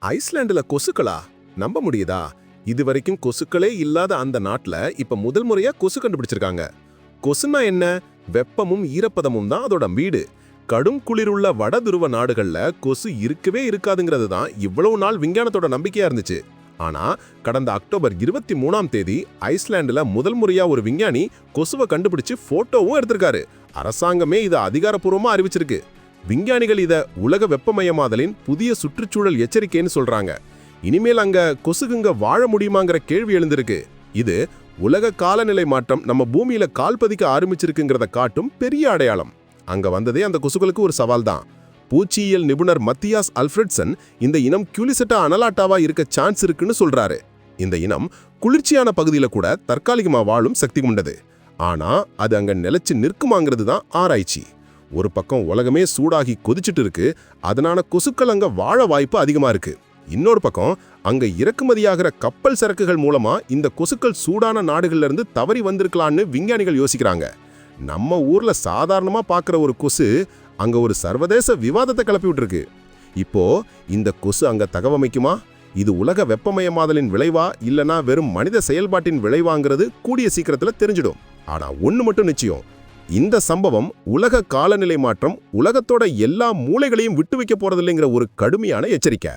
ஐஸ்லாண்டுல கொசுக்களா? நம்ப முடியுதா? இதுவரைக்கும் கொசுக்களே இல்லாத அந்த நாட்டுல இப்ப முதல் முறையா கொசு கண்டுபிடிச்சிருக்காங்க. கொசுன்னா என்ன? வெப்பமும் ஈரப்பதமும் தான் அதோட வீடு. கடும் குளிருள்ள வட துருவ நாடுகள்ல கொசு இருக்கவே இருக்காதுங்கிறது தான் இவ்வளவு நாள் விஞ்ஞானத்தோட நம்பிக்கையா இருந்துச்சு. ஆனா கடந்த அக்டோபர் 23ஆம் தேதி ஐஸ்லாண்டுல முதல் முறையா ஒரு விஞ்ஞானி கொசுவை கண்டுபிடிச்சு போட்டோவும் எடுத்திருக்காரு. அரசாங்கமே இதை அதிகாரப்பூர்வமா அறிவிச்சிருக்கு. விஞ்ஞானிகள் இத உலக வெப்பமயமாதலின் புதிய சுற்றுச்சூழல் எச்சரிக்கைன்னு சொல்றாங்க. இனிமேல் அங்க கொசுகுங்க வாழ முடியுமாங்கிற கேள்வி எழுந்திருக்கு. இது உலக காலநிலை மாற்றம் நம்ம பூமியில கால் பதிக்க ஆரம்பிச்சிருக்குங்கிறத காட்டும் பெரிய அடையாளம். அங்க வந்ததே அந்த கொசுகளுக்கு ஒரு சவால் தான். பூச்சியியல் நிபுணர் மத்தியாஸ் அல்ஃபிரட்சன் இந்த இனம் கியூலிசெட்டா அனலாட்டாவா இருக்க சான்ஸ் இருக்குன்னு சொல்றாரு. இந்த இனம் குளிர்ச்சியான பகுதியில கூட தற்காலிகமா வாழும் சக்தி கொண்டது. ஆனா அது அங்க நிலைச்சு நிற்குமாங்கிறது தான் ஆராய்ச்சி. ஒரு பக்கம் உலகமே சூடாகி கொதிச்சுட்டு இருக்கு, அதனால கொசுக்கள் அங்க வாழ வாய்ப்பு அதிகமா இருக்கு. இன்னொரு பக்கம் அங்க இறக்குமதியாகிற கப்பல் சரக்குகள் மூலமா இந்த கொசுக்கள் சூடான நாடுகள்ல இருந்து தவறி வந்திருக்கலான்னு விஞ்ஞானிகள் யோசிக்கிறாங்க. நம்ம ஊர்ல சாதாரணமா பாக்குற ஒரு கொசு அங்க ஒரு சர்வதேச விவாதத்தை கிளப்பி விட்டுருக்கு. இப்போ இந்த கொசு அங்க தகவமைக்குமா? இது உலக வெப்பமயமாதலின் விளைவா இல்லனா வெறும் மனித செயல்பாட்டின் விளைவாங்கிறது கூடிய சீக்கிரத்துல தெரிஞ்சிடும். ஆனா ஒண்ணு மட்டும் நிச்சயம், இந்த சம்பவம் உலக காலநிலை மாற்றம் உலகத்தோட எல்லா மூலைகளையும் விட்டு வைக்க போறதில்லைங்கிற ஒரு கடுமையான எச்சரிக்கை.